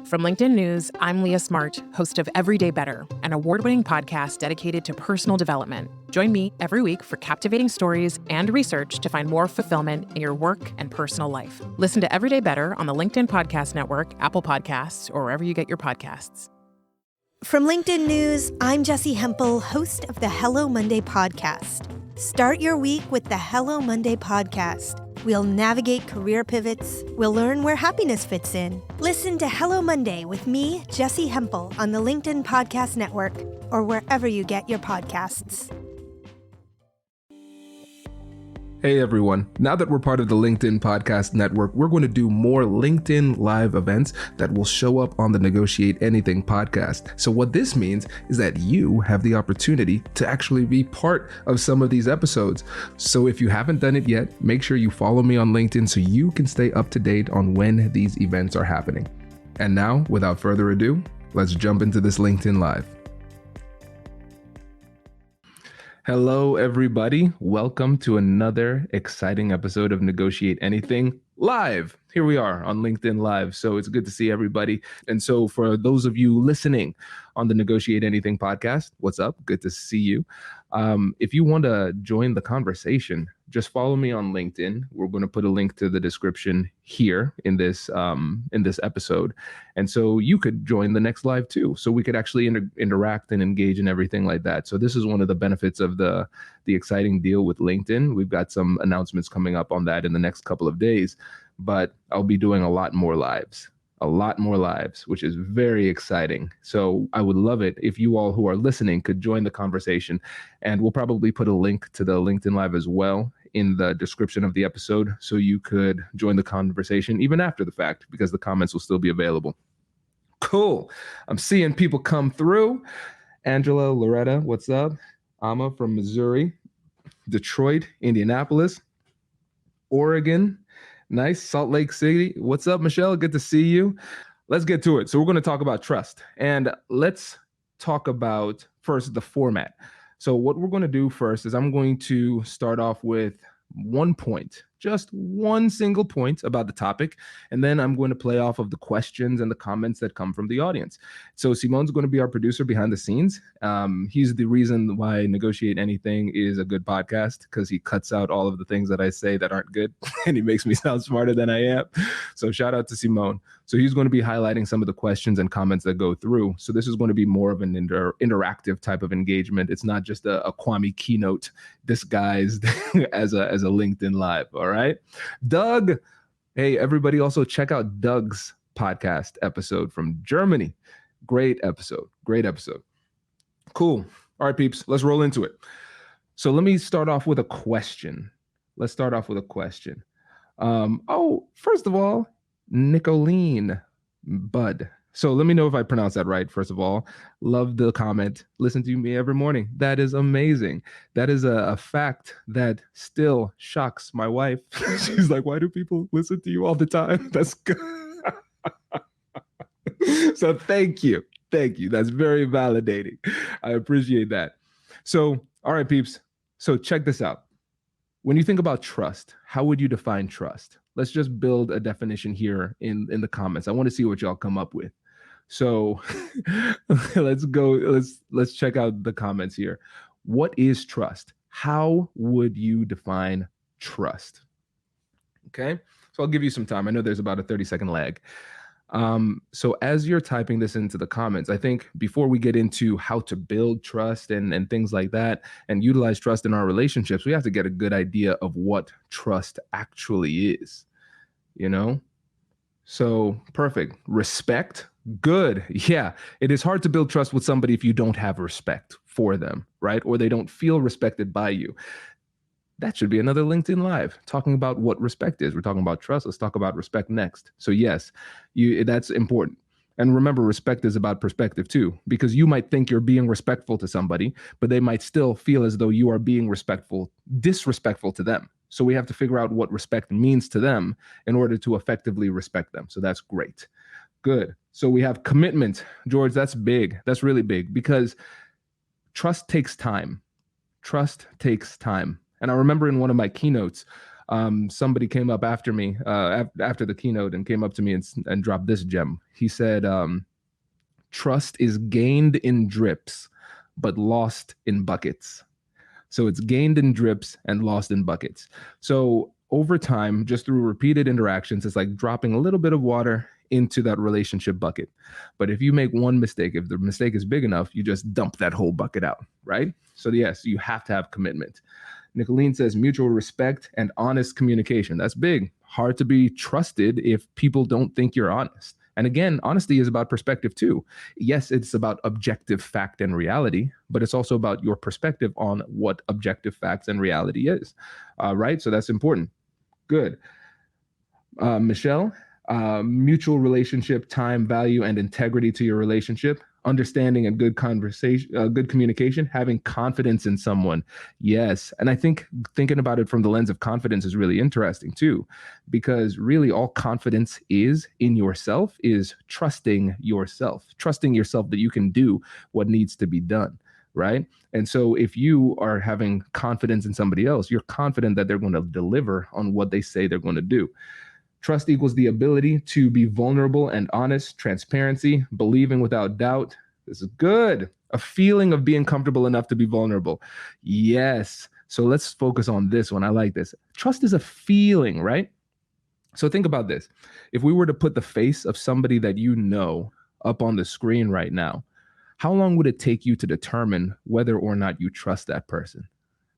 From LinkedIn News, I'm Leah Smart, host of Everyday Better, an award-winning podcast dedicated to personal development. Join me every week for captivating stories and research to find more fulfillment in your work and personal life. Listen to Everyday Better on the LinkedIn Podcast Network, Apple Podcasts, or wherever you get your podcasts. From LinkedIn News, I'm Jessie Hempel, host of the Hello Monday podcast. Start your week with the Hello Monday podcast. We'll navigate career pivots. We'll learn where happiness fits in. Listen to Hello Monday with me, Jessie Hempel, on the LinkedIn Podcast Network or wherever you get your podcasts. Hey everyone, now that we're part of the LinkedIn Podcast Network, we're going to do more LinkedIn live events that will show up on the Negotiate Anything podcast. So what this means is that you have the opportunity to actually be part of some of these episodes. So if you haven't done it yet, make sure you follow me on LinkedIn so you can stay up to date on when these events are happening. And now, without further ado, let's jump into this LinkedIn Live. Hello, everybody. Welcome to another exciting episode of Negotiate Anything Live. Here we are on LinkedIn Live. So it's good to see everybody. And so for those of you listening on the Negotiate Anything podcast, what's up? Good to see you. If you want to join the conversation, just follow me on LinkedIn. We're going to put a link to the description here in this episode. And so you could join the next live too. So we could actually interact and engage and everything like that. So this is one of the benefits of the exciting deal with LinkedIn. We've got some announcements coming up on that in the next couple of days, but I'll be doing a lot more lives, which is very exciting. So I would love it if you all who are listening could join the conversation, and we'll probably put a link to the LinkedIn Live as well in the description of the episode, so you could join the conversation even after the fact, because the comments will still be available. Cool. I'm seeing people come through. Angela, Loretta, what's up? Amma from Missouri, Detroit, Indianapolis, Oregon. Nice. Salt Lake City. What's up, Michelle? Good to see you. Let's get to it. So we're going to talk about trust, and let's talk about first the format. So what we're going to do first is I'm going to start off with one point, just one single point about the topic, and then I'm going to play off of the questions and the comments that come from the audience. So Simone's going to be our producer behind the scenes. He's the reason why Negotiate Anything is a good podcast, because he cuts out all of the things that I say that aren't good, and he makes me sound smarter than I am. So shout out to Simone. So he's going to be highlighting some of the questions and comments that go through. So this is going to be more of an interactive type of engagement. It's not just a Kwame keynote disguised as a LinkedIn Live. All right. Doug. Hey, everybody, also check out Doug's podcast episode from Germany. Great episode. Cool. All right, peeps, let's roll into it. So let me start off with a question. First of all, Nicolene Bud. So let me know if I pronounce that right. First of all, love the comment. Listen to me every morning. That is amazing. That is a fact that still shocks my wife. She's like, why do people listen to you all the time? That's good. So thank you. That's very validating. I appreciate that. So, all right, peeps. So check this out. When you think about trust, how would you define trust? Let's just build a definition here in the comments. I want to see what y'all come up with. So let's check out the comments here. What is trust? How would you define trust? Okay, so I'll give you some time. I know there's about a 30-second lag. So as you're typing this into the comments, I think before we get into how to build trust and things like that and utilize trust in our relationships, we have to get a good idea of what trust actually is, you know? So perfect. Respect. Good. Yeah. It is hard to build trust with somebody if you don't have respect for them, right? Or they don't feel respected by you. That should be another LinkedIn Live talking about what respect is. We're talking about trust. Let's talk about respect next. So yes, that's important. And remember, respect is about perspective too, because you might think you're being respectful to somebody, but they might still feel as though you are being disrespectful to them. So we have to figure out what respect means to them in order to effectively respect them. So that's great. Good. So we have commitment. George, that's big. That's really big, because trust takes time. And I remember in one of my keynotes, Somebody came up after me, after the keynote, and came up to me and dropped this gem. He said, trust is gained in drips, but lost in buckets. So it's gained in drips and lost in buckets. So over time, just through repeated interactions, it's like dropping a little bit of water into that relationship bucket. But if you make one mistake, if the mistake is big enough, you just dump that whole bucket out, right? So yes, you have to have commitment. Nicolene says mutual respect and honest communication. That's big. Hard to be trusted if people don't think you're honest. And again, honesty is about perspective too. Yes, it's about objective fact and reality, but it's also about your perspective on what objective facts and reality is, right? So that's important. Good. Michelle, mutual relationship, time, value, and integrity to your relationship, understanding and good conversation, good communication, having confidence in someone. Yes. And I think thinking about it from the lens of confidence is really interesting too, because really all confidence is in yourself is trusting yourself that you can do what needs to be done. Right. And so if you are having confidence in somebody else, you're confident that they're going to deliver on what they say they're going to do. Trust equals the ability to be vulnerable and honest, transparency, believing without doubt. This is good. A feeling of being comfortable enough to be vulnerable. Yes. So let's focus on this one. I like this. Trust is a feeling, right? So think about this. If we were to put the face of somebody that you know up on the screen right now, how long would it take you to determine whether or not you trust that person?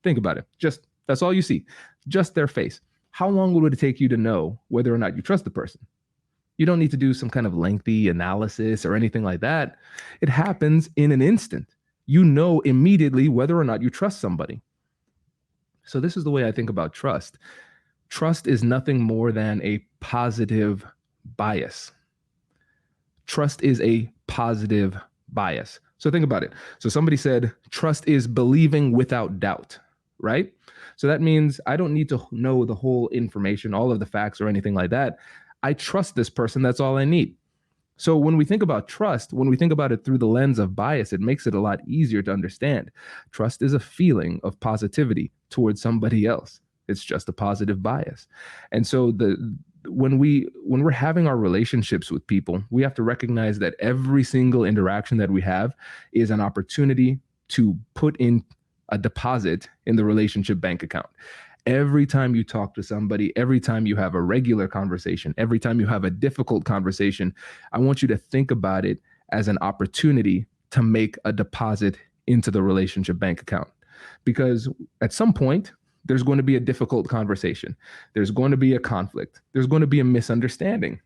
Think about it. Just that's all you see. Just their face. How long would it take you to know whether or not you trust the person? You don't need to do some kind of lengthy analysis or anything like that. It happens in an instant. You know immediately whether or not you trust somebody. So this is the way I think about trust. Trust is nothing more than a positive bias. Trust is a positive bias. So think about it. So somebody said, trust is believing without doubt, right? So that means I don't need to know the whole information, all of the facts or anything like that. I trust this person. That's all I need. So when we think about trust, when we think about it through the lens of bias, it makes it a lot easier to understand. Trust is a feeling of positivity towards somebody else. It's just a positive bias. And so when we're having our relationships with people, we have to recognize that every single interaction that we have is an opportunity to put in a deposit in the relationship bank account. Every time you talk to somebody, every time you have a regular conversation, every time you have a difficult conversation, I want you to think about it as an opportunity to make a deposit into the relationship bank account. Because at some point, there's going to be a difficult conversation. There's going to be a conflict. There's going to be a misunderstanding.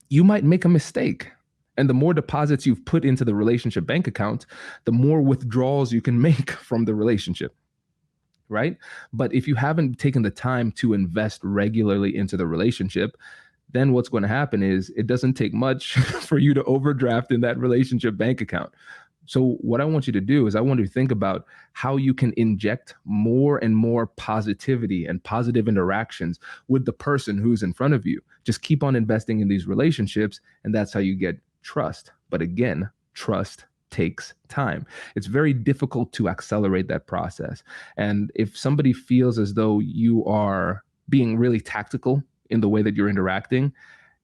You might make a mistake. And the more deposits you've put into the relationship bank account, the more withdrawals you can make from the relationship, right? But if you haven't taken the time to invest regularly into the relationship, then what's going to happen is it doesn't take much for you to overdraft in that relationship bank account. So what I want you to do is I want you to think about how you can inject more and more positivity and positive interactions with the person who's in front of you. Just keep on investing in these relationships, and that's how you get trust. But again, trust takes time. It's very difficult to accelerate that process. And if somebody feels as though you are being really tactical in the way that you're interacting,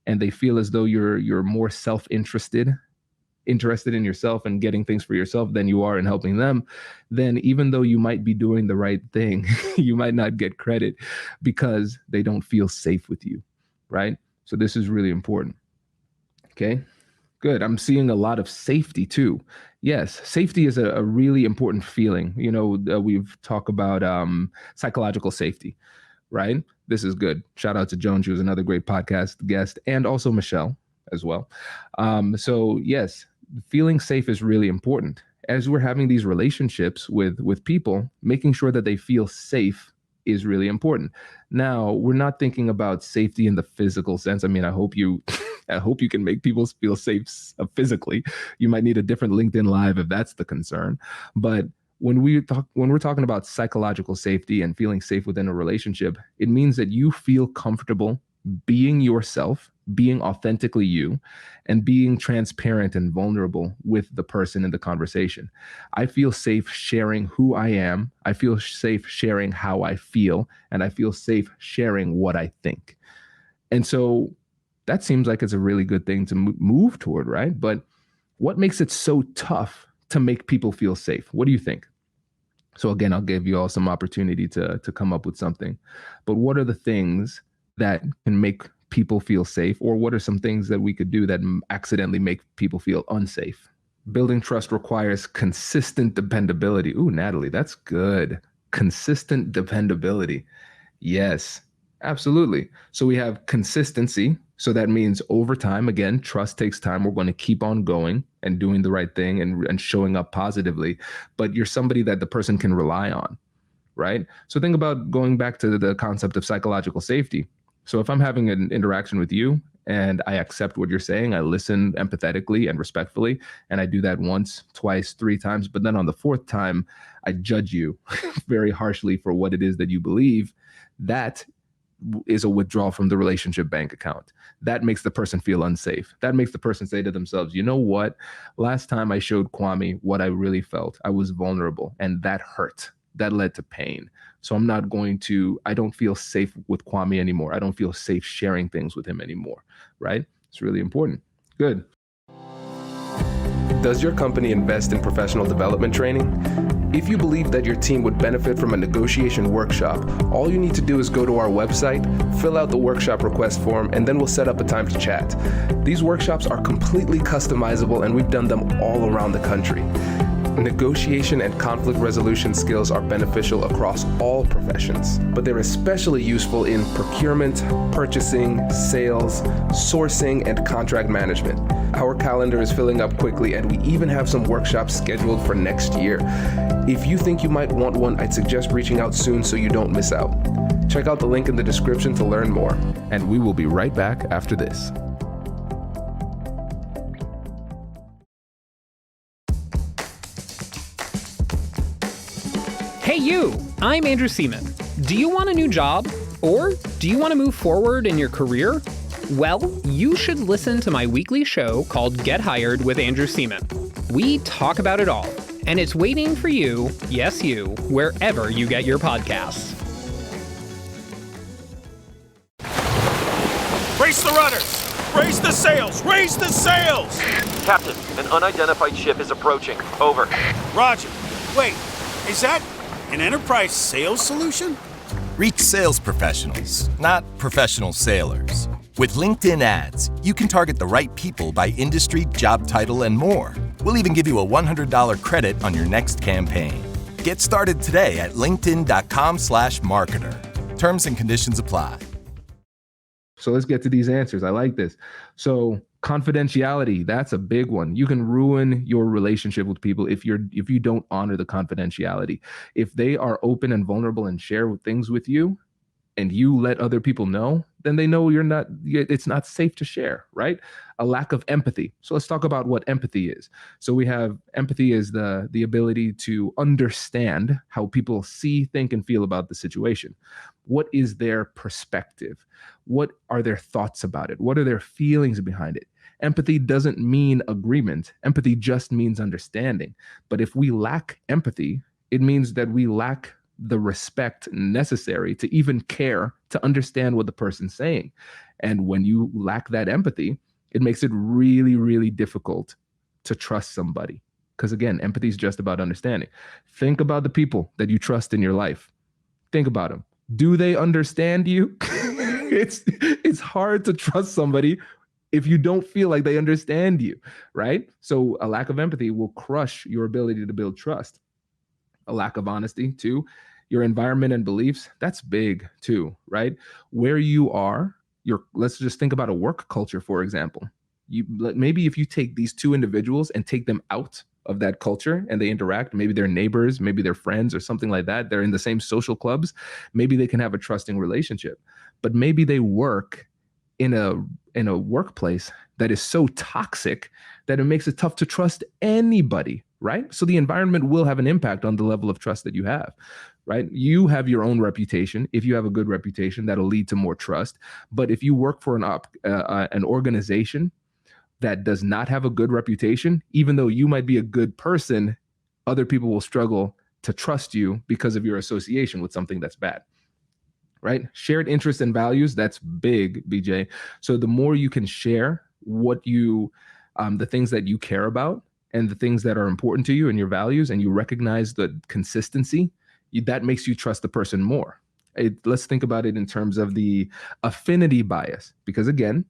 and they feel as though you're more interested in yourself and getting things for yourself than you are in helping them, then even though you might be doing the right thing, you might not get credit because they don't feel safe with you, right? So this is really important. Okay. Good. I'm seeing a lot of safety too. Yes, safety is a really important feeling. You know, we've talked about psychological safety, right? This is good. Shout out to Joan. She was another great podcast guest, and also Michelle as well. So yes, feeling safe is really important. As we're having these relationships with people, making sure that they feel safe is really important. Now, we're not thinking about safety in the physical sense. I mean, I hope you can make people feel safe physically. You might need a different LinkedIn Live if that's the concern. But when we're talking about psychological safety and feeling safe within a relationship, it means that you feel comfortable being yourself, being authentically you, and being transparent and vulnerable with the person in the conversation. I feel safe sharing who I am. I feel safe sharing how I feel, and I feel safe sharing what I think. And so that seems like it's a really good thing to move toward, right? But what makes it so tough to make people feel safe? What do you think? So again, I'll give you all some opportunity to come up with something. But what are the things that can make people feel safe? Or what are some things that we could do that accidentally make people feel unsafe? Building trust requires consistent dependability. Ooh, Natalie, that's good. Consistent dependability. Yes, absolutely. So we have consistency. So that means over time, again, trust takes time. We're going to keep on going and doing the right thing and showing up positively. But you're somebody that the person can rely on, right? So think about going back to the concept of psychological safety. So if I'm having an interaction with you and I accept what you're saying, I listen empathetically and respectfully, and I do that once, twice, three times, but then on the fourth time, I judge you very harshly for what it is that you believe, that is a withdrawal from the relationship bank account. That makes the person feel unsafe. That makes the person say to themselves, you know what? Last time I showed Kwame what I really felt, I was vulnerable, and that hurt. That led to pain. So I don't feel safe with Kwame anymore. I don't feel safe sharing things with him anymore, right? It's really important. Good. Does your company invest in professional development training? If you believe that your team would benefit from a negotiation workshop, all you need to do is go to our website, fill out the workshop request form, and then we'll set up a time to chat. These workshops are completely customizable, and we've done them all around the country. Negotiation and conflict resolution skills are beneficial across all professions, but they're especially useful in procurement, purchasing, sales, sourcing, and contract management. Our calendar is filling up quickly, and we even have some workshops scheduled for next year. If you think you might want one, I'd suggest reaching out soon so you don't miss out. Check out the link in the description to learn more, and we will be right back after this. Hey you, I'm Andrew Seaman. Do you want a new job? Or do you want to move forward in your career? Well, you should listen to my weekly show called Get Hired with Andrew Seaman. We talk about it all, and it's waiting for you, yes you, wherever you get your podcasts. Brace the rudders! Raise the sails! Raise the sails! Captain, an unidentified ship is approaching. Over. Roger. Wait, is that an enterprise sales solution? Reach sales professionals, not professional sailors. With LinkedIn ads, you can target the right people by industry, job title, and more. We'll even give you a $100 credit on your next campaign. Get started today at linkedin.com/marketer. Terms and conditions apply. So let's get to these answers. I like this. So confidentiality, that's a big one. You can ruin your relationship with people if you don't honor the confidentiality. If they are open and vulnerable and share things with you, and you let other people know, then they know it's not safe to share, right? A lack of empathy. So let's talk about what empathy is. So we have empathy is the ability to understand how people see, think, and feel about the situation. What is their perspective? What are their thoughts about it? What are their feelings behind it? Empathy doesn't mean agreement. Empathy just means understanding. But if we lack empathy, it means that we lack the respect necessary to even care to understand what the person's saying. And when you lack that empathy, it makes it really, really difficult to trust somebody. Because again, empathy is just about understanding. Think about the people that you trust in your life. Think about them. Do they understand you? It's hard to trust somebody if you don't feel like they understand you, right? So a lack of empathy will crush your ability to build trust. A lack of honesty too. Your environment and beliefs, that's big too, right? Where you are, let's just think about a work culture, for example. Maybe if you take these two individuals and take them out of that culture and they interact, maybe they're neighbors, maybe they're friends or something like that. They're in the same social clubs. Maybe they can have a trusting relationship, but maybe they work in a workplace that is so toxic that it makes it tough to trust anybody, right? So the environment will have an impact on the level of trust that you have, right? You have your own reputation. If you have a good reputation, that'll lead to more trust. But if you work for an organization that does not have a good reputation, even though you might be a good person, other people will struggle to trust you because of your association with something that's bad, right? Shared interests and values, that's big, BJ. So the more you can share what you, the things that you care about and the things that are important to you and your values, and you recognize the consistency, that makes you trust the person more. Let's think about it in terms of the affinity bias, because again,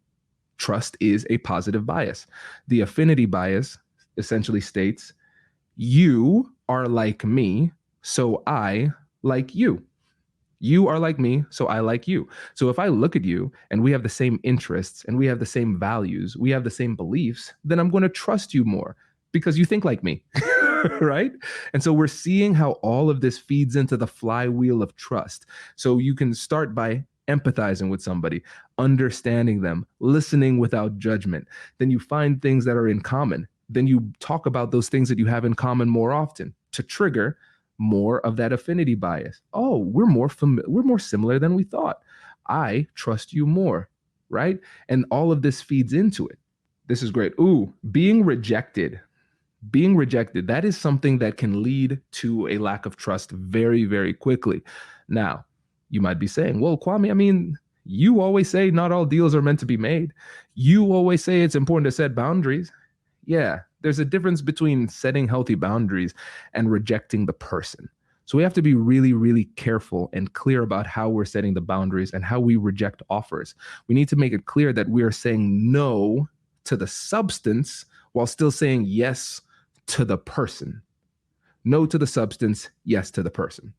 trust is a positive bias. The affinity bias essentially states, you are like me, so I like you. You are like me, so I like you. So if I look at you and we have the same interests and we have the same values, we have the same beliefs, then I'm going to trust you more because you think like me, right? And so we're seeing how all of this feeds into the flywheel of trust. So you can start by empathizing with somebody, understanding them, listening without judgment. Then you find things that are in common. Then you talk about those things that you have in common more often to trigger more of that affinity bias. Oh, we're more similar than we thought. I trust you more, right? And all of this feeds into it. This is great. Ooh, being rejected, that is something that can lead to a lack of trust very, very quickly. Now, you might be saying, well, Kwame, I mean, you always say not all deals are meant to be made. You always say it's important to set boundaries. Yeah, there's a difference between setting healthy boundaries and rejecting the person. So we have to be really, really careful and clear about how we're setting the boundaries and how we reject offers. We need to make it clear that we are saying no to the substance while still saying yes to the person. No to the substance, yes to the person.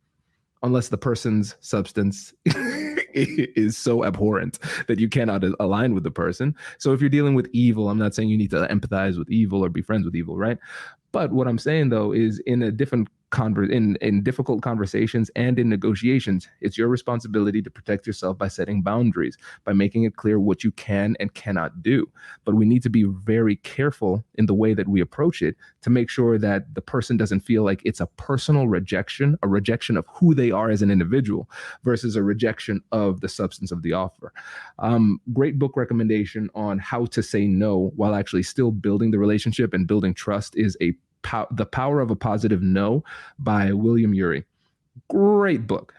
Unless the person's substance is so abhorrent that you cannot align with the person. So if you're dealing with evil, I'm not saying you need to empathize with evil or be friends with evil, right? But what I'm saying, though, is in a different in difficult conversations and in negotiations, it's your responsibility to protect yourself by setting boundaries, by making it clear what you can and cannot do. But we need to be very careful in the way that we approach it to make sure that the person doesn't feel like it's a personal rejection, a rejection of who they are as an individual versus a rejection of the substance of the offer. Great book recommendation on how to say no while actually still building the relationship and building trust is The Power of a Positive No by William Ury. Great book.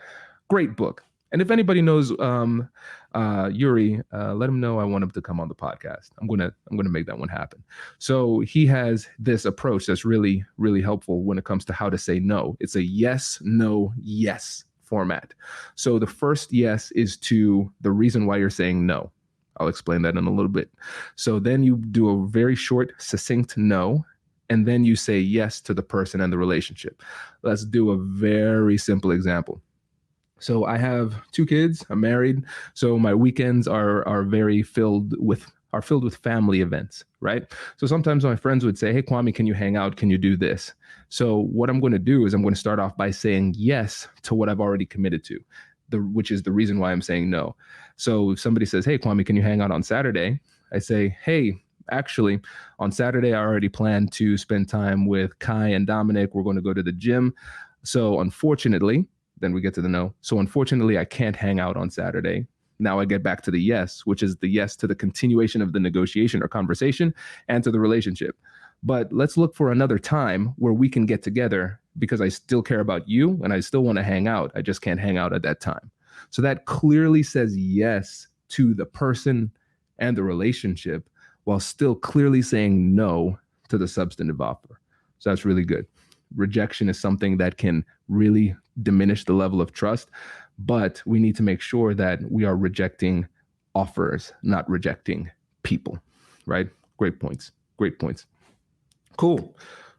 And if anybody knows Ury, let him know I want him to come on the podcast. I'm gonna make that one happen. So he has this approach that's really, really helpful when it comes to how to say no. It's a yes, no, yes format. So the first yes is to the reason why you're saying no. I'll explain that in a little bit. So then you do a very short, succinct no, and then you say yes to the person and the relationship. Let's do a very simple example. So I have 2 kids. I'm married. So my weekends are filled with family events, right? So sometimes my friends would say, hey, Kwame, can you hang out? Can you do this? So what I'm going to do is I'm going to start off by saying yes to what I've already committed to, which is the reason why I'm saying no. So if somebody says, hey, Kwame, can you hang out on Saturday? I say, hey, actually, on Saturday, I already planned to spend time with Kai and Dominic. We're going to go to the gym. So unfortunately, then we get to the no. So unfortunately, I can't hang out on Saturday. Now I get back to the yes, which is the yes to the continuation of the negotiation or conversation and to the relationship. But let's look for another time where we can get together because I still care about you and I still want to hang out. I just can't hang out at that time. So that clearly says yes to the person and the relationship while still clearly saying no to the substantive offer. So that's really good. Rejection is something that can really diminish the level of trust, but we need to make sure that we are rejecting offers, not rejecting people, right? Great points. Cool.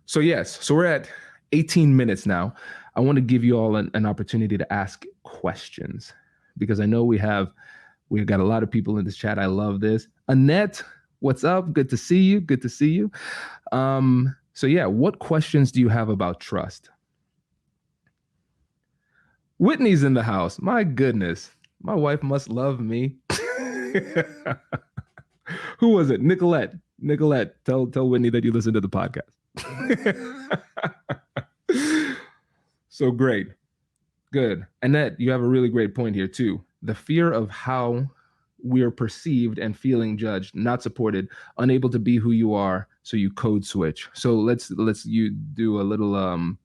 So yes, so we're at 18 minutes now. I want to give you all an opportunity to ask questions because I know we've got a lot of people in this chat. I love this. Annette, what's up? Good to see you. So yeah, what questions do you have about trust? Whitney's in the house. My goodness. My wife must love me. Who was it? Nicolette. Tell Whitney that you listen to the podcast. So great. Good. Annette, you have a really great point here too. The fear of how we are perceived and feeling judged, not supported, unable to be who you are, so you code switch. So let's you do a little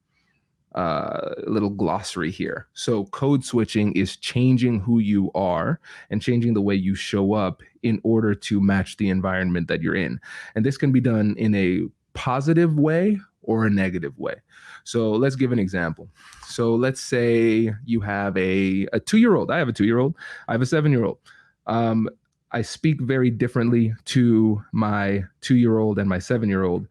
glossary here. So code switching is changing who you are and changing the way you show up in order to match the environment that you're in. And this can be done in a positive way or a negative way. So let's give an example. So let's say you have a 2-year-old. I have a 2-year-old. I have a 7-year-old. I speak very differently to my 2-year-old and my 7-year-old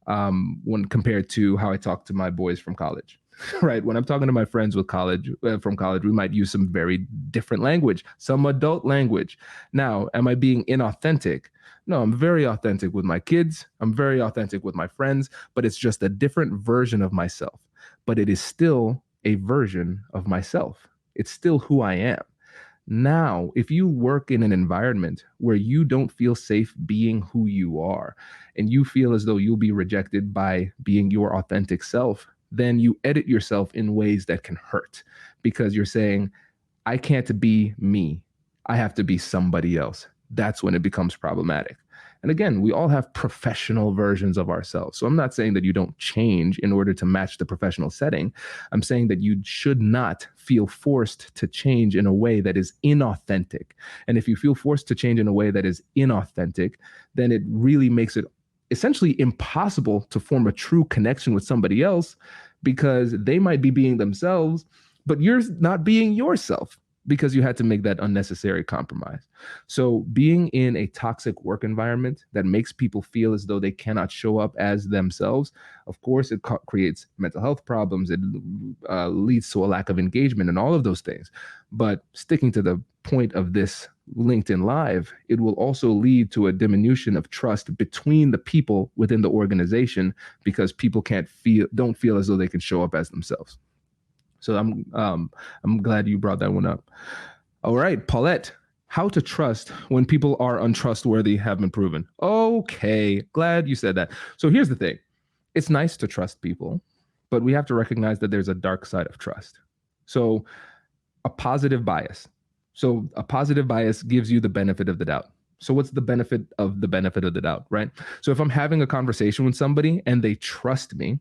when compared to how I talk to my boys from college. Right. When I'm talking to my friends from college, we might use some very different language, some adult language. Now, am I being inauthentic? No, I'm very authentic with my kids. I'm very authentic with my friends, but it's just a different version of myself. But it is still a version of myself. It's still who I am. Now, if you work in an environment where you don't feel safe being who you are, and you feel as though you'll be rejected by being your authentic self, then you edit yourself in ways that can hurt because you're saying, I can't be me. I have to be somebody else. That's when it becomes problematic. And again, we all have professional versions of ourselves. So I'm not saying that you don't change in order to match the professional setting. I'm saying that you should not feel forced to change in a way that is inauthentic. And if you feel forced to change in a way that is inauthentic, then it really makes it essentially impossible to form a true connection with somebody else because they might be being themselves, but you're not being yourself because you had to make that unnecessary compromise. So being in a toxic work environment that makes people feel as though they cannot show up as themselves, of course, it creates mental health problems. It leads to a lack of engagement and all of those things. But sticking to the point of this LinkedIn Live, it will also lead to a diminution of trust between the people within the organization because people don't feel as though they can show up as themselves. So I'm glad you brought that one up. All right, Paulette, how to trust when people are untrustworthy have been proven. Okay, glad you said that. So here's the thing. It's nice to trust people, but we have to recognize that there's a dark side of trust. So a positive bias. So a positive bias gives you the benefit of the doubt. So what's the benefit of the doubt, right? So if I'm having a conversation with somebody and they trust me,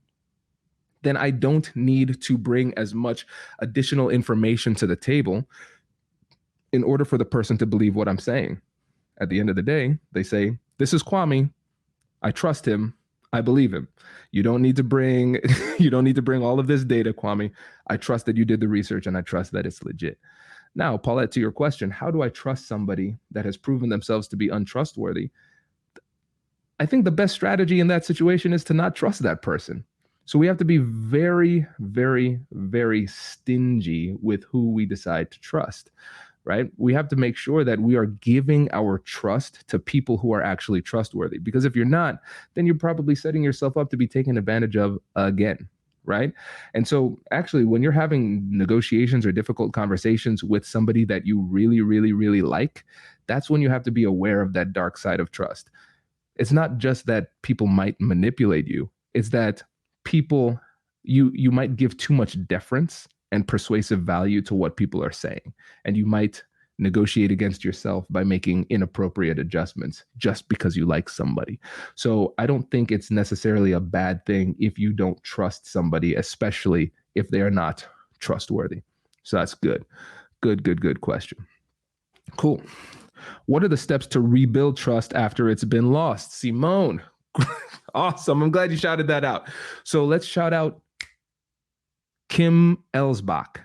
then I don't need to bring as much additional information to the table in order for the person to believe what I'm saying. At the end of the day, they say, this is Kwame. I trust him. I believe him. You don't need to bring all of this data, Kwame. I trust that you did the research and I trust that it's legit. Now, Paulette, to your question, how do I trust somebody that has proven themselves to be untrustworthy? I think the best strategy in that situation is to not trust that person. So we have to be very, very, very stingy with who we decide to trust, right? We have to make sure that we are giving our trust to people who are actually trustworthy. Because if you're not, then you're probably setting yourself up to be taken advantage of again, right? And so actually, when you're having negotiations or difficult conversations with somebody that you really, really, really like, that's when you have to be aware of that dark side of trust. It's not just that people might manipulate you. It's that people, you might give too much deference and persuasive value to what people are saying. And you might negotiate against yourself by making inappropriate adjustments just because you like somebody. So I don't think it's necessarily a bad thing if you don't trust somebody, especially if they are not trustworthy. So that's good. Good question. Cool. What are the steps to rebuild trust after it's been lost? Simone. Awesome. I'm glad you shouted that out. So let's shout out Kim Elsbach.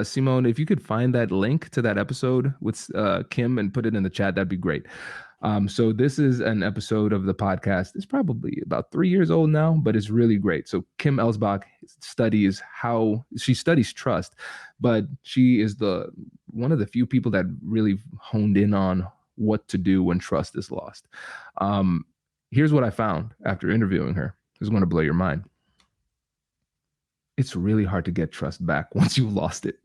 Simone, if you could find that link to that episode with Kim and put it in the chat, that'd be great. So this is an episode of the podcast. It's probably about 3 years old now, but it's really great. So Kim Elsbach studies trust, but she is one of the few people that really honed in on what to do when trust is lost. Here's what I found after interviewing her. This is going to blow your mind. It's really hard to get trust back once you've lost it.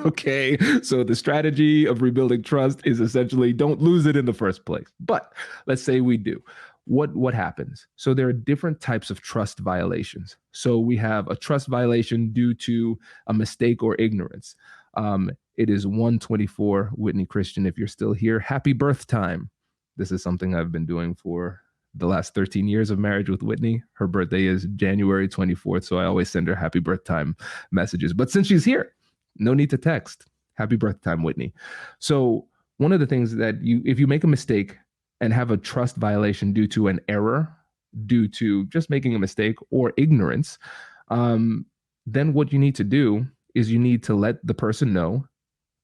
Okay, so the strategy of rebuilding trust is essentially don't lose it in the first place. But let's say we do. what happens? So there are different types of trust violations. So we have a trust violation due to a mistake or ignorance. It is 1:24, Whitney Christian. If you're still here, happy birth time. This is something I've been doing for the last 13 years of marriage with Whitney. Her birthday is January 24th, so I always send her happy birth time messages. But since she's here, no need to text. Happy birth time, Whitney. So one of the things that if you make a mistake and have a trust violation due to an error, due to just making a mistake or ignorance, then what you need to do is you need to let the person know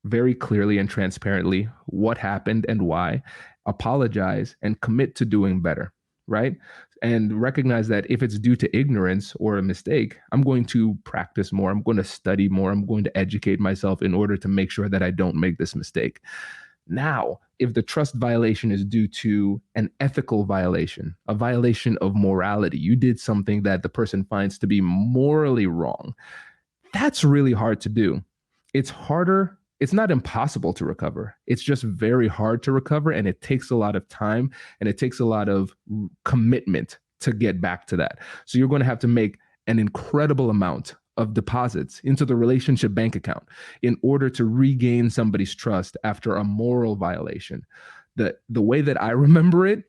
very clearly and transparently what happened and why, apologize, and commit to doing better, right? And recognize that if it's due to ignorance or a mistake, I'm going to practice more. I'm going to study more. I'm going to educate myself in order to make sure that I don't make this mistake. Now, if the trust violation is due to an ethical violation, a violation of morality, you did something that the person finds to be morally wrong, that's really hard to do. It's harder. It's not impossible to recover. It's just very hard to recover, and it takes a lot of time and it takes a lot of commitment to get back to that. So you're going to have to make an incredible amount of deposits into the relationship bank account in order to regain somebody's trust after a moral violation. The way that I remember it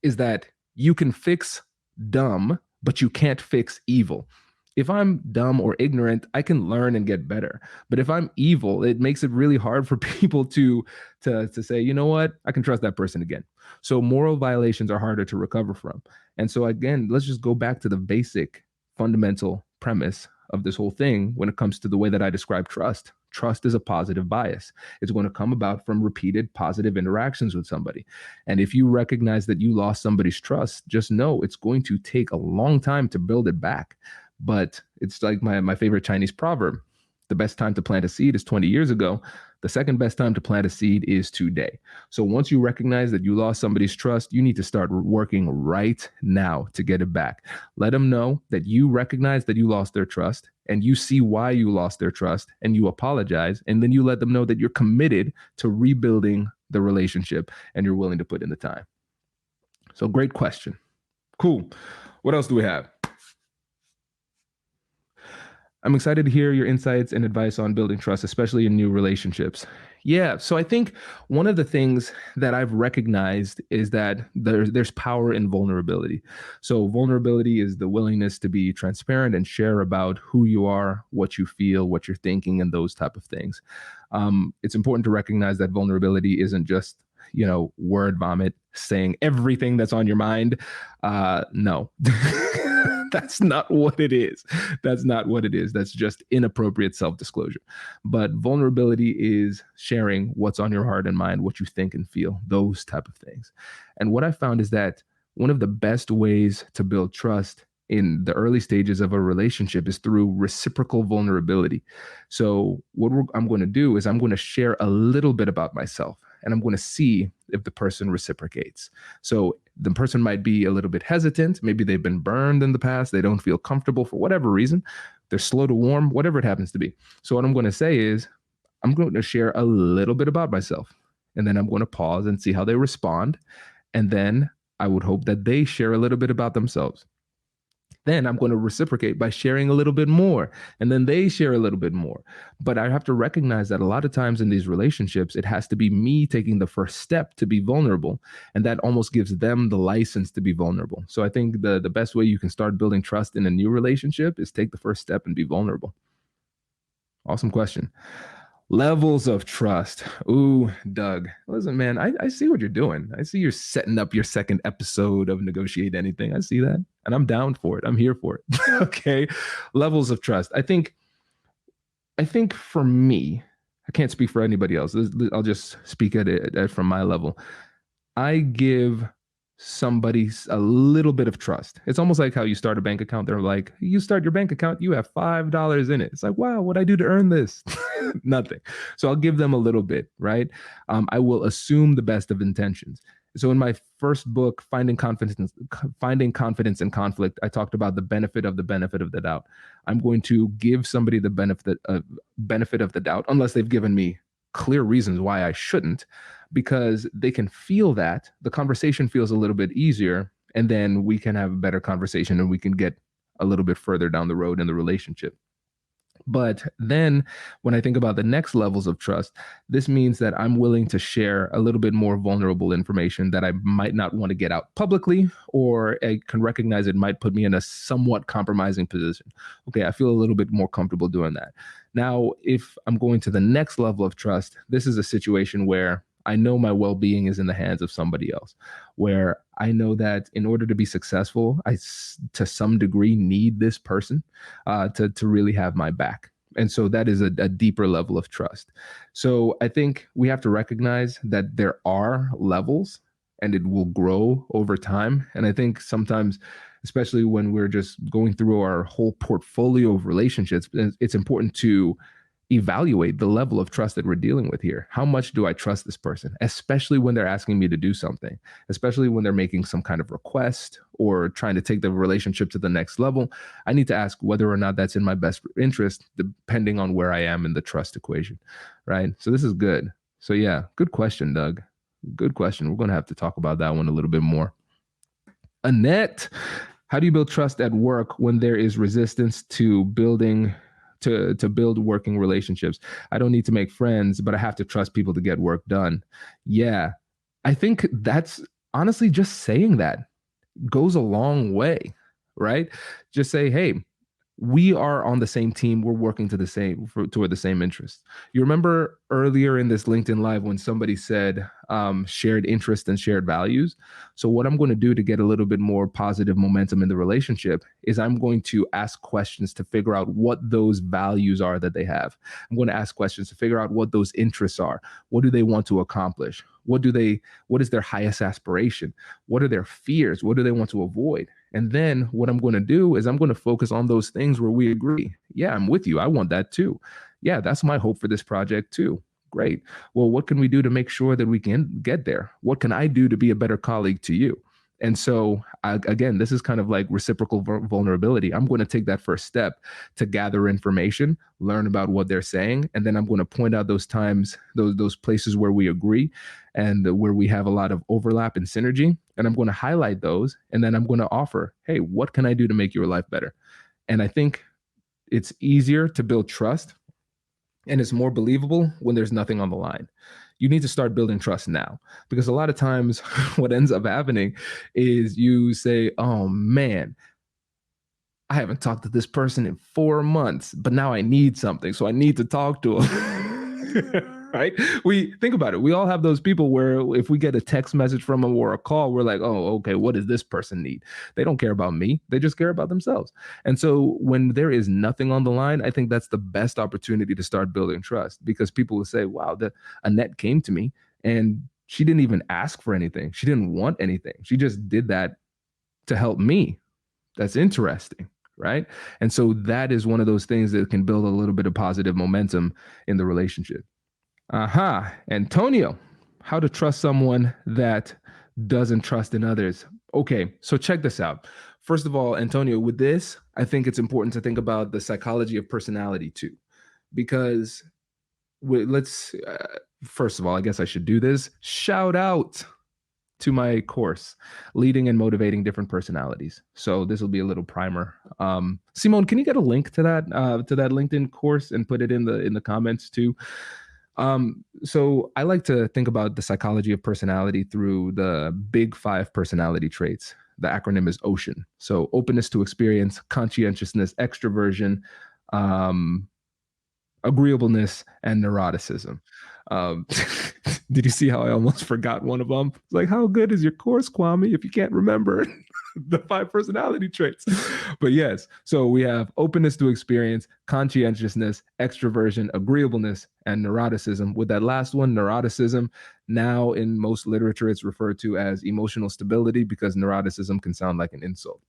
is that you can fix dumb, but you can't fix evil. If I'm dumb or ignorant, I can learn and get better. But if I'm evil, it makes it really hard for people to say, you know what, I can trust that person again. So moral violations are harder to recover from. And so again, let's just go back to the basic fundamental premise of this whole thing when it comes to the way that I describe trust. Trust is a positive bias. It's going to come about from repeated positive interactions with somebody. And if you recognize that you lost somebody's trust, just know it's going to take a long time to build it back. But it's like my favorite Chinese proverb. The best time to plant a seed is 20 years ago. The second best time to plant a seed is today. So once you recognize that you lost somebody's trust, you need to start working right now to get it back. Let them know that you recognize that you lost their trust and you see why you lost their trust and you apologize. And then you let them know that you're committed to rebuilding the relationship and you're willing to put in the time. So great question. Cool. What else do we have? I'm excited to hear your insights and advice on building trust, especially in new relationships. Yeah, so I think one of the things that I've recognized is that there's power in vulnerability. So vulnerability is the willingness to be transparent and share about who you are, what you feel, what you're thinking, and those type of things. It's important to recognize that vulnerability isn't just, word vomit, saying everything that's on your mind. No. That's not what it is. That's not what it is. That's just inappropriate self-disclosure. But vulnerability is sharing what's on your heart and mind, what you think and feel, those type of things. And what I found is that one of the best ways to build trust in the early stages of a relationship is through reciprocal vulnerability. So what I'm going to do is I'm going to share a little bit about myself, and I'm going to see if the person reciprocates. So the person might be a little bit hesitant. Maybe they've been burned in the past. They don't feel comfortable for whatever reason. They're slow to warm, whatever it happens to be. So what I'm going to say is I'm going to share a little bit about myself, and then I'm going to pause and see how they respond. And then I would hope that they share a little bit about themselves. Then I'm going to reciprocate by sharing a little bit more, and then they share a little bit more. But I have to recognize that a lot of times in these relationships, it has to be me taking the first step to be vulnerable, and that almost gives them the license to be vulnerable. So I think the best way you can start building trust in a new relationship is take the first step and be vulnerable. Awesome question. Levels of trust. Ooh, Doug. Listen, man, I see what you're doing. I see you're setting up your second episode of Negotiate Anything. I see that. And I'm down for it. I'm here for it. Okay. Levels of trust. I think for me, I can't speak for anybody else. I'll just speak at it from my level. I give somebody a little bit of trust. It's almost like how you start a bank account. They're like, you start your bank account, you have $5 in it. It's like, wow, what'd I do to earn this? Nothing. So I'll give them a little bit, right? I will assume the best of intentions. So in my first book, Finding Confidence in Conflict, I talked about the benefit of the doubt. I'm going to give somebody the benefit of the doubt, unless they've given me clear reasons why I shouldn't, because they can feel that the conversation feels a little bit easier, and then we can have a better conversation and we can get a little bit further down the road in the relationship. But then when I think about the next levels of trust, this means that I'm willing to share a little bit more vulnerable information that I might not want to get out publicly, or I can recognize it might put me in a somewhat compromising position. Okay, I feel a little bit more comfortable doing that. Now, if I'm going to the next level of trust, this is a situation where I know my well-being is in the hands of somebody else, where I know that in order to be successful, to some degree, need this person to really have my back. And so that is a deeper level of trust. So I think we have to recognize that there are levels and it will grow over time. And I think sometimes, especially when we're just going through our whole portfolio of relationships, it's important to evaluate the level of trust that we're dealing with here. How much do I trust this person, especially when they're asking me to do something, especially when they're making some kind of request or trying to take the relationship to the next level? I need to ask whether or not that's in my best interest, depending on where I am in the trust equation, right? So this is good. So yeah, good question, Doug. Good question. We're going to have to talk about that one a little bit more. Annette, how do you build trust at work when there is resistance to building to build working relationships? I don't need to make friends, but I have to trust people to get work done. Yeah, I think that's honestly just saying that goes a long way, right? Just say, hey, we are on the same team. We're working toward the same interests. You remember earlier in this LinkedIn Live when somebody said shared interest and shared values? So what I'm going to do to get a little bit more positive momentum in the relationship is I'm going to ask questions to figure out what those values are that they have. I'm going to ask questions to figure out what those interests are. What do they want to accomplish? What is their highest aspiration? What are their fears? What do they want to avoid? And then what I'm going to do is I'm going to focus on those things where we agree. Yeah, I'm with you. I want that too. Yeah, that's my hope for this project too. Great. Well, what can we do to make sure that we can get there? What can I do to be a better colleague to you? And so, again, this is kind of like reciprocal vulnerability. I'm going to take that first step to gather information, learn about what they're saying, and then I'm going to point out those times, those places where we agree and where we have a lot of overlap and synergy. And I'm going to highlight those, and then I'm going to offer, hey, what can I do to make your life better? And I think it's easier to build trust, and it's more believable when there's nothing on the line. You need to start building trust now, because a lot of times what ends up happening is you say, oh man, I haven't talked to this person in 4 months, but now I need something. So I need to talk to them. Right? We think about it. We all have those people where if we get a text message from them or a call, we're like, oh, okay, what does this person need? They don't care about me. They just care about themselves. And so when there is nothing on the line, I think that's the best opportunity to start building trust, because people will say, wow, Annette came to me and she didn't even ask for anything. She didn't want anything. She just did that to help me. That's interesting. Right? And so that is one of those things that can build a little bit of positive momentum in the relationship. Antonio, how to trust someone that doesn't trust in others. Okay, so check this out. First of all, Antonio, with this, I think it's important to think about the psychology of personality too, because first of all, I guess I should do this. Shout out to my course, Leading and Motivating Different Personalities. So this will be a little primer. Simone, can you get a link to that LinkedIn course and put it in the comments too? So I like to think about the psychology of personality through the big 5 personality traits. The acronym is OCEAN. So openness to experience, conscientiousness, extroversion, agreeableness, and neuroticism. Did you see how I almost forgot one of them? It's like, how good is your course, Kwame, if you can't remember the 5 personality traits? But yes, so we have openness to experience, conscientiousness, extroversion, agreeableness, and neuroticism. With that last one, neuroticism, now in most literature, it's referred to as emotional stability, because neuroticism can sound like an insult.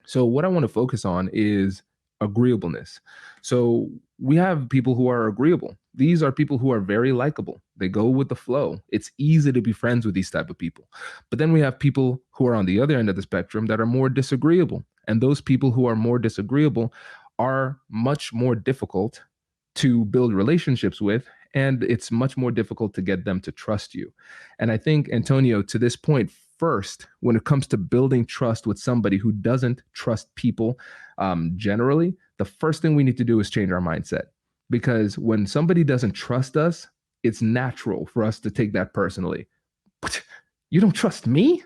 So what I want to focus on is agreeableness. So we have people who are agreeable. These are people who are very likable. They go with the flow. It's easy to be friends with these type of people. But then we have people who are on the other end of the spectrum that are more disagreeable. And those people who are more disagreeable are much more difficult to build relationships with and it's much more difficult to get them to trust you. And I think, Antonio, to this point, first, when it comes to building trust with somebody who doesn't trust people generally, the first thing we need to do is change our mindset. Because when somebody doesn't trust us, it's natural for us to take that personally. You don't trust me?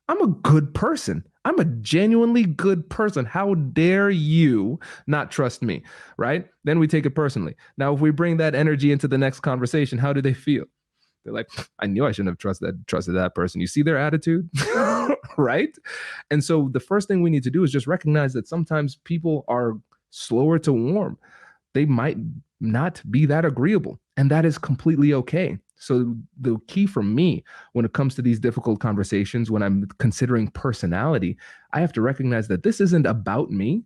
I'm a good person. I'm a genuinely good person. How dare you not trust me, right? Then we take it personally. Now, if we bring that energy into the next conversation, how do they feel? They're like, I knew I shouldn't have trusted that person. You see their attitude, right? And so the first thing we need to do is just recognize that sometimes people are slower to warm. They might not be that agreeable, and that is completely okay. So the key for me when it comes to these difficult conversations, when I'm considering personality, I have to recognize that this isn't about me.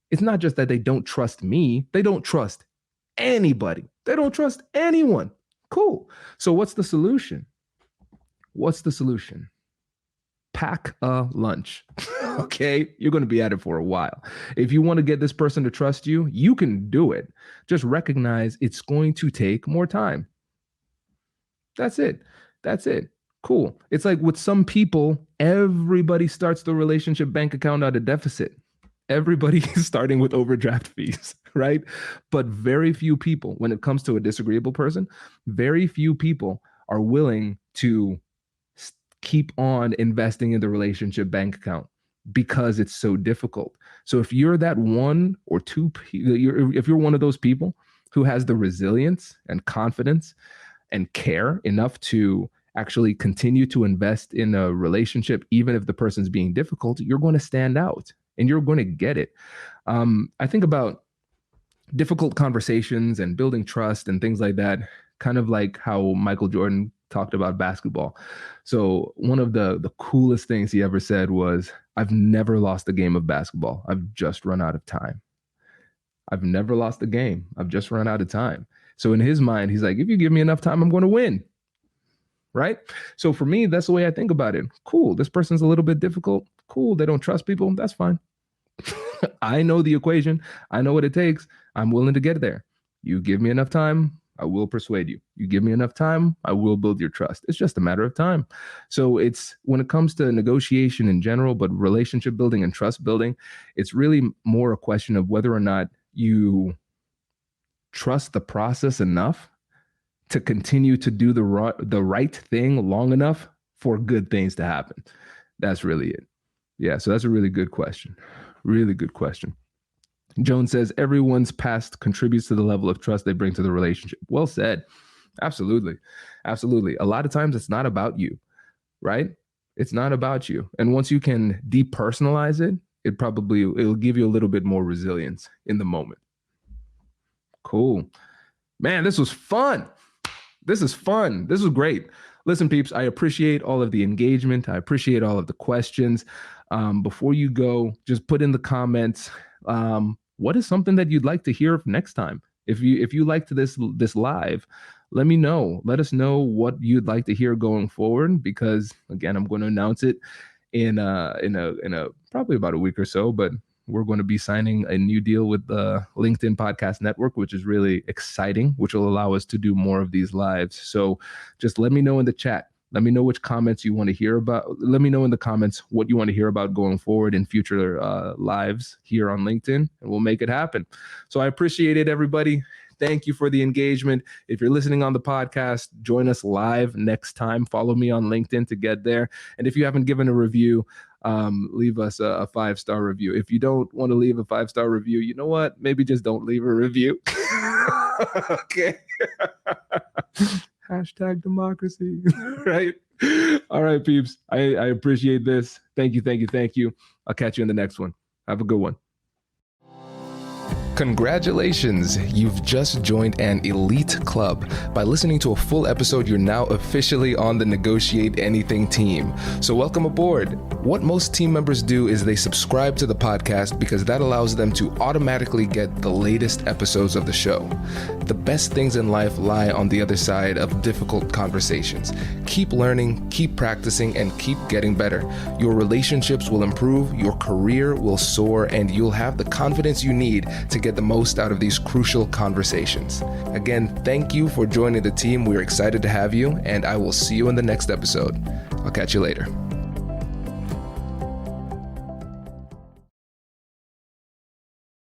It's not just that they don't trust me. They don't trust anybody. They don't trust anyone. Cool. So what's the solution? What's the solution? Pack a lunch. Okay. You're going to be at it for a while. If you want to get this person to trust you, you can do it. Just recognize it's going to take more time. That's it. That's it. Cool. It's like with some people, everybody starts the relationship bank account at a deficit. Everybody is starting with overdraft fees, right? But very few people, when it comes to a disagreeable person, very few people are willing to keep on investing in the relationship bank account because it's so difficult. So if you're that one or two, if you're one of those people who has the resilience and confidence and care enough to actually continue to invest in a relationship, even if the person's being difficult, you're going to stand out and you're going to get it. I think about difficult conversations and building trust and things like that, kind of like how Michael Jordan talked about basketball. So one of the coolest things he ever said was, I've never lost a game of basketball. I've just run out of time. I've never lost a game. I've just run out of time. So in his mind, he's like, if you give me enough time, I'm going to win. Right? So for me, that's the way I think about it. Cool. This person's a little bit difficult. Cool. They don't trust people. That's fine. I know the equation. I know what it takes. I'm willing to get there. You give me enough time, I will persuade you. You give me enough time, I will build your trust. It's just a matter of time. So it's when it comes to negotiation in general, but relationship building and trust building, it's really more a question of whether or not you trust the process enough to continue to do the right thing long enough for good things to happen. That's really it. Yeah, so that's a really good question. Really good question. Joan says, everyone's past contributes to the level of trust they bring to the relationship. Well said. Absolutely. Absolutely. A lot of times it's not about you, right? It's not about you. And once you can depersonalize it, it'll give you a little bit more resilience in the moment. Cool. Man, this was fun. This is fun. This was great. Listen, peeps, I appreciate all of the engagement. I appreciate all of the questions. Before you go, just put in the comments, what is something that you'd like to hear next time? If you liked this live, let me know. Let us know what you'd like to hear going forward, because again, I'm going to announce it in a probably about a week or so, but we're going to be signing a new deal with the LinkedIn Podcast Network, which is really exciting, which will allow us to do more of these lives. So just let me know in the chat. Let me know which comments you want to hear about. Let me know in the comments what you want to hear about going forward in future lives here on LinkedIn, and we'll make it happen. So I appreciate it, everybody. Thank you for the engagement. If you're listening on the podcast, join us live next time. Follow me on LinkedIn to get there. And if you haven't given a review, leave us a 5-star review. If you don't want to leave a 5-star review, you know what? Maybe just don't leave a review. Okay. Hashtag democracy. Right? All right, peeps. I appreciate this. Thank you. I'll catch you in the next one. Have a good one. Congratulations, you've just joined an elite club. By listening to a full episode, you're now officially on the Negotiate Anything team. So welcome aboard. What most team members do is they subscribe to the podcast because that allows them to automatically get the latest episodes of the show. The best things in life lie on the other side of difficult conversations. Keep learning, keep practicing, and keep getting better. Your relationships will improve, your career will soar, and you'll have the confidence you need to get the most out of these crucial conversations. Again, thank you for joining the team. We're excited to have you, and I will see you in the next episode. I'll catch you later.